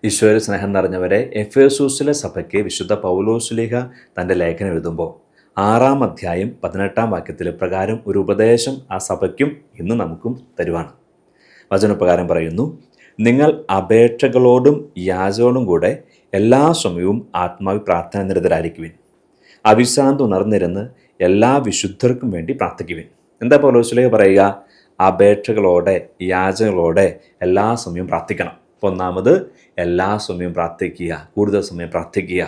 ഈശോയിൽ സ്നേഹം നിറഞ്ഞവരെ, എഫേസൂസിലെ സഭയ്ക്ക് വിശുദ്ധ പൗലോസ്ലീഹ തൻ്റെ ലേഖനം എഴുതുമ്പോൾ 6-ാം അധ്യായം 18-ാം വാക്യത്തിൽ പ്രകാരം ഒരു ഉപദേശം ആ സഭയ്ക്കും ഇന്ന് നമുക്കും തരുവാണ്. വചനപ്രകാരം പറയുന്നു: നിങ്ങൾ അപേക്ഷകളോടും യാചനയോടും കൂടെ എല്ലാ സമയവും ആത്മാവിൽ പ്രാർത്ഥന നിരതരായിരിക്കുവിൻ. അവിശ്രാന്തി ഉണർന്നിരുന്ന് എല്ലാ വിശുദ്ധർക്കും വേണ്ടി പ്രാർത്ഥിക്കുവിൻ. എന്താ പൗലോസ്ലീഹ പറയുക? അപേക്ഷകളോടെ യാചനകളോടെ എല്ലാ സമയവും പ്രാർത്ഥിക്കണം. അപ്പോൾ ഒന്നാമത്, എല്ലാ സമയവും പ്രാർത്ഥിക്കുക, കൂടുതൽ സമയം പ്രാർത്ഥിക്കുക.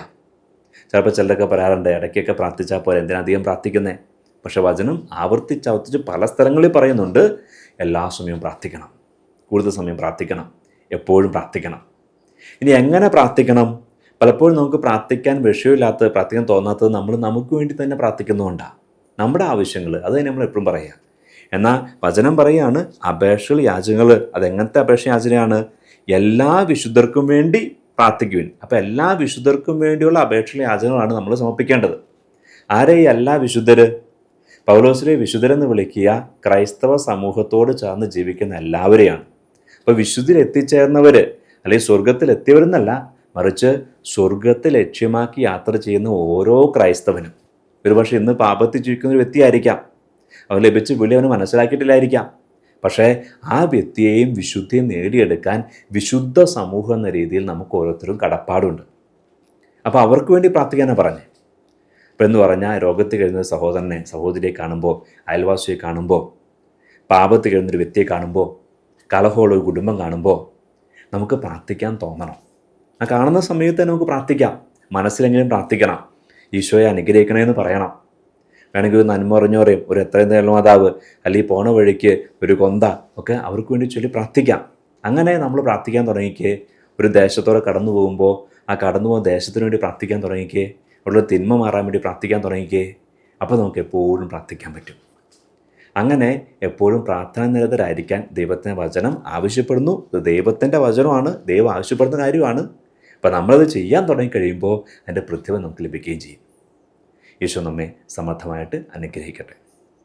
ചിലപ്പോൾ ചിലരൊക്കെ പറയാറുണ്ട്, ഇടയ്ക്കൊക്കെ പ്രാർത്ഥിച്ചാൽ പോലെ, എന്തിനാ അധികം പ്രാർത്ഥിക്കുന്നേ? പക്ഷെ വചനം ആവർത്തിച്ച് പല സ്ഥലങ്ങളിൽ പറയുന്നുണ്ട്, എല്ലാ സമയവും പ്രാർത്ഥിക്കണം, കൂടുതൽ സമയം പ്രാർത്ഥിക്കണം, എപ്പോഴും പ്രാർത്ഥിക്കണം. ഇനി എങ്ങനെ പ്രാർത്ഥിക്കണം? പലപ്പോഴും നമുക്ക് പ്രാർത്ഥിക്കാൻ വിഷയമില്ലാത്തത്, പ്രാർത്ഥിക്കാൻ തോന്നാത്തത് നമുക്ക് വേണ്ടി തന്നെ പ്രാർത്ഥിക്കുന്നതുകൊണ്ടാണ്. നമ്മുടെ ആവശ്യങ്ങൾ അത് തന്നെ നമ്മൾ എപ്പോഴും പറയുക. എന്നാൽ വചനം പറയുകയാണ്, അപേക്ഷകൾ യാചനകൾ. അതെങ്ങനത്തെ അപേക്ഷ യാചനയാണ്? എല്ലാ വിശുദ്ധർക്കും വേണ്ടി പ്രാർത്ഥിക്കുവിൻ. അപ്പോൾ എല്ലാ വിശുദ്ധർക്കും വേണ്ടിയുള്ള അപേക്ഷ യാചനകളാണ് നമ്മൾ സമർപ്പിക്കേണ്ടത്. ആരെ ഈ എല്ലാ വിശുദ്ധർ? പൗലോസിലെ വിശുദ്ധരെന്ന് വിളിക്കുക ക്രൈസ്തവ സമൂഹത്തോട് ചേർന്ന് ജീവിക്കുന്ന എല്ലാവരെയാണ്. അപ്പോൾ വിശുദ്ധിയിൽ എത്തിച്ചേർന്നവർ അല്ലെങ്കിൽ സ്വർഗത്തിൽ എത്തിയവരെന്നല്ല, മറിച്ച് സ്വർഗത്തിൽ ലക്ഷ്യമാക്കി യാത്ര ചെയ്യുന്ന ഓരോ ക്രൈസ്തവനും. ഒരുപക്ഷെ ഇന്ന് പാപത്തിൽ ജീവിക്കുന്ന ഒരു വ്യക്തിയായിരിക്കാം, അവൻ ലഭിച്ച വിളി അവന് മനസ്സിലാക്കിയിട്ടില്ലായിരിക്കാം. പക്ഷേ ആ വ്യക്തിയെയും വിശുദ്ധിയും നേടിയെടുക്കാൻ വിശുദ്ധ സമൂഹം എന്ന രീതിയിൽ നമുക്ക് ഓരോരുത്തരും കടപ്പാടുണ്ട്. അപ്പോൾ അവർക്ക് വേണ്ടി പ്രാർത്ഥിക്കാനാണ് പറഞ്ഞത്. അപ്പോൾ എന്ന് പറഞ്ഞാൽ, രോഗത്തിൽ കഴിയുന്ന സഹോദരനെ സഹോദരിയെ കാണുമ്പോൾ, അയൽവാസിയെ കാണുമ്പോൾ, പാപത്തിൽ കഴിയുന്നൊരു വ്യക്തിയെ കാണുമ്പോൾ, കലഹമുള്ള ഒരു കുടുംബം കാണുമ്പോൾ നമുക്ക് പ്രാർത്ഥിക്കാൻ തോന്നണം. ആ കാണുന്ന സമയത്ത് നമുക്ക് പ്രാർത്ഥിക്കാം, മനസ്സിലെങ്കിലും പ്രാർത്ഥിക്കണം. ഈശോയെ അനുഗ്രഹിക്കണമെന്ന് പറയണം. വേണമെങ്കിൽ ഒരു നന്മ പറഞ്ഞു പറയും, ഒരു എത്രയും നേരം മാതാവ്, അല്ലെങ്കിൽ പോണ വഴിക്ക് ഒരു കൊന്ത ഒക്കെ അവർക്ക് വേണ്ടി ചൊല്ലി പ്രാർത്ഥിക്കാം. അങ്ങനെ നമ്മൾ പ്രാർത്ഥിക്കാൻ തുടങ്ങിക്കേ. ഒരു ദേശത്തോടെ കടന്നു പോകുമ്പോൾ ആ കടന്നു പോകുന്ന ദേശത്തിന് വേണ്ടി പ്രാർത്ഥിക്കാൻ തുടങ്ങിക്കേ. അവിടെ തിന്മ മാറാൻ വേണ്ടി പ്രാർത്ഥിക്കാൻ തുടങ്ങിക്കേ. അപ്പോൾ നമുക്ക് എപ്പോഴും പ്രാർത്ഥിക്കാൻ പറ്റും. അങ്ങനെ എപ്പോഴും പ്രാർത്ഥന നിരതരായിരിക്കാൻ ദൈവത്തിൻ്റെ വചനം ആവശ്യപ്പെടുന്നു. ഇത് ദൈവത്തിൻ്റെ വചനമാണ്, ദൈവം ആവശ്യപ്പെടുന്ന കാര്യമാണ്. അപ്പോൾ നമ്മളത് ചെയ്യാൻ തുടങ്ങിക്കഴിയുമ്പോൾ അതിൻ്റെ പ്രതിഫലം നമുക്ക് ലഭിക്കുകയും ചെയ്യും. ഈശോ നമ്മെ സമർത്ഥമായിട്ട് അനുഗ്രഹിക്കട്ടെ.